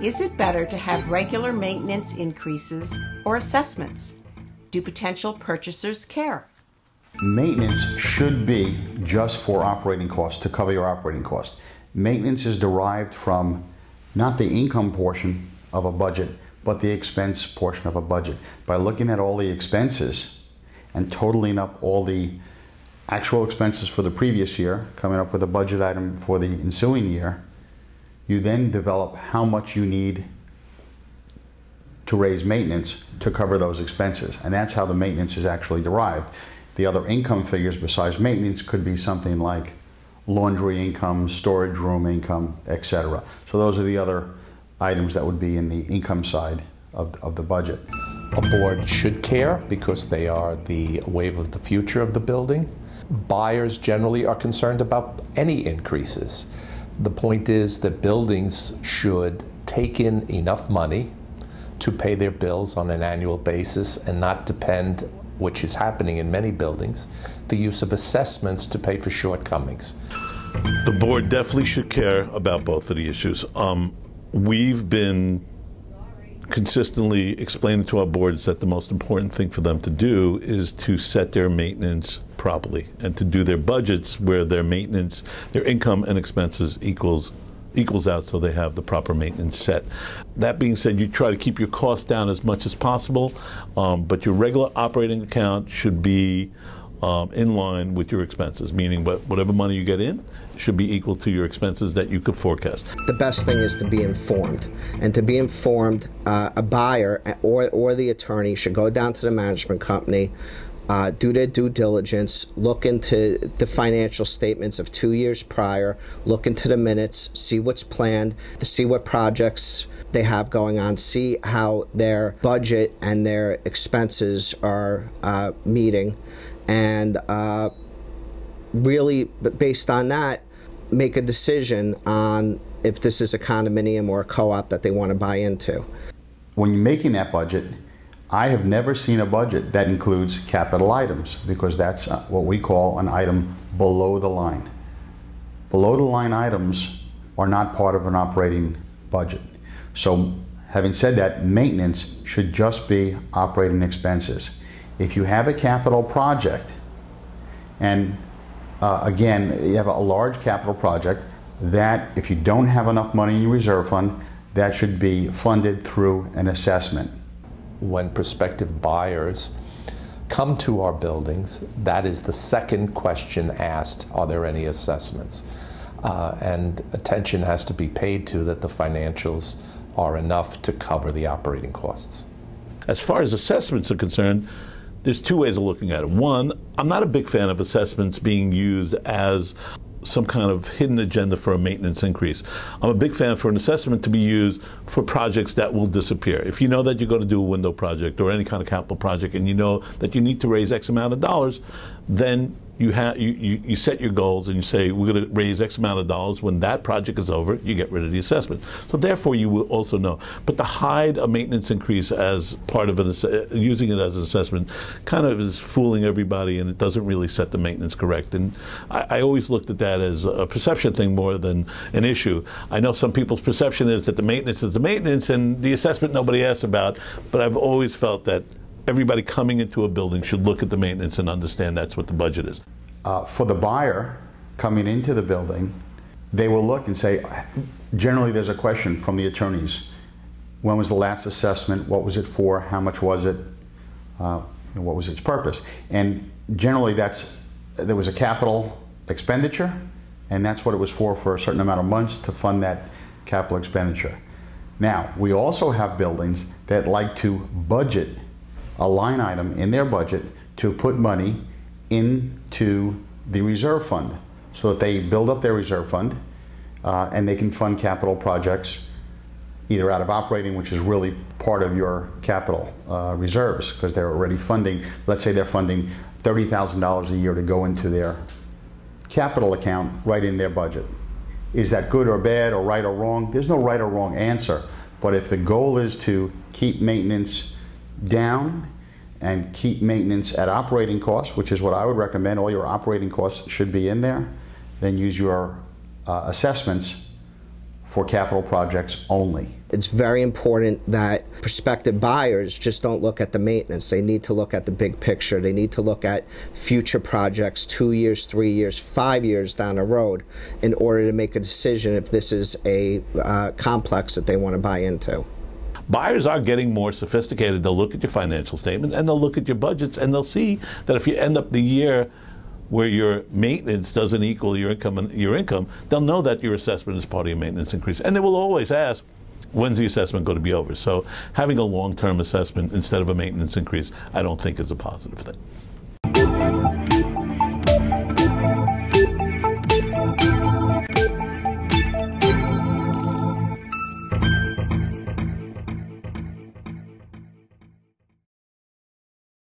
Is it better to have regular maintenance increases or assessments? Do potential purchasers care? Maintenance should be just for operating costs, to cover your operating costs. Maintenance is derived from not the income portion of a budget, but the expense portion of a budget. By looking at all the expenses and totaling up all the actual expenses for the previous year, coming up with a budget item for the ensuing year, you then develop how much you need to raise maintenance to cover those expenses. And that's how the maintenance is actually derived. The other income figures besides maintenance could be something like laundry income, storage room income, etc. So those are the other items that would be in the income side of the budget. A board should care because they are the wave of the future of the building. Buyers generally are concerned about any increases. The point is that buildings should take in enough money to pay their bills on an annual basis and not depend, which is happening in many buildings, the use of assessments to pay for shortcomings. The board definitely should care about both of the issues. We've been consistently explaining to our boards that the most important thing for them to do is to set their maintenance properly and to do their budgets where their maintenance, their income and expenses equals out, so they have the proper maintenance set. That being said, you try to keep your costs down as much as possible, but your regular operating account should be in line with your expenses, meaning whatever money you get in should be equal to your expenses that you could forecast. The best thing is to be informed, and to be informed, a buyer or the attorney should go down to the management company, do their due diligence, look into the financial statements of 2 years prior, look into the minutes, see what's planned, see what projects they have going on, see how their budget and their expenses are meeting, and really, based on that, make a decision on if this is a condominium or a co-op that they want to buy into. When you're making that budget, I have never seen a budget that includes capital items, because that's what we call an item below the line. Below the line items are not part of an operating budget. So having said that, maintenance should just be operating expenses. If you have a capital project, and again, you have a large capital project, that if you don't have enough money in your reserve fund, that should be funded through an assessment. When prospective buyers come to our buildings, that is the second question asked: are there any assessments? And attention has to be paid to that the financials are enough to cover the operating costs. As far as assessments are concerned, there's two ways of looking at it. One, I'm not a big fan of assessments being used as some kind of hidden agenda for a maintenance increase. I'm a big fan for an assessment to be used for projects that will disappear. If you know that you're going to do a window project or any kind of capital project and you know that you need to raise X amount of dollars, then you set your goals and you say, we're going to raise X amount of dollars. When that project is over, you get rid of the assessment. So therefore, you will also know. But to hide a maintenance increase as part of using it as an assessment kind of is fooling everybody, and it doesn't really set the maintenance correct. And I always looked at that as a perception thing more than an issue. I know some people's perception is that the maintenance is the maintenance and the assessment nobody asks about, but I've always felt that everybody coming into a building should look at the maintenance and understand that's what the budget is. For the buyer coming into the building, they will look and say, generally there's a question from the attorneys. When was the last assessment? What was it for? How much was it? What was its purpose? And generally there was a capital expenditure, and that's what it was for a certain amount of months to fund that capital expenditure. Now, we also have buildings that like to budget a line item in their budget to put money into the reserve fund, so that they build up their reserve fund and they can fund capital projects either out of operating, which is really part of your capital reserves, because they're already funding, let's say they're funding $30,000 a year to go into their capital account right in their budget. Is that good or bad or right or wrong? There's no right or wrong answer, but if the goal is to keep maintenance down and keep maintenance at operating costs, which is what I would recommend, all your operating costs should be in there, then use your assessments for capital projects only. It's very important that prospective buyers just don't look at the maintenance. They need to look at the big picture. They need to look at future projects 2 years, 3 years, 5 years down the road in order to make a decision if this is a complex that they want to buy into. Buyers are getting more sophisticated. They'll look at your financial statement and they'll look at your budgets and they'll see that if you end up the year where your maintenance doesn't equal your income, they'll know that your assessment is part of your maintenance increase. And they will always ask, when's the assessment going to be over? So having a long-term assessment instead of a maintenance increase, I don't think is a positive thing.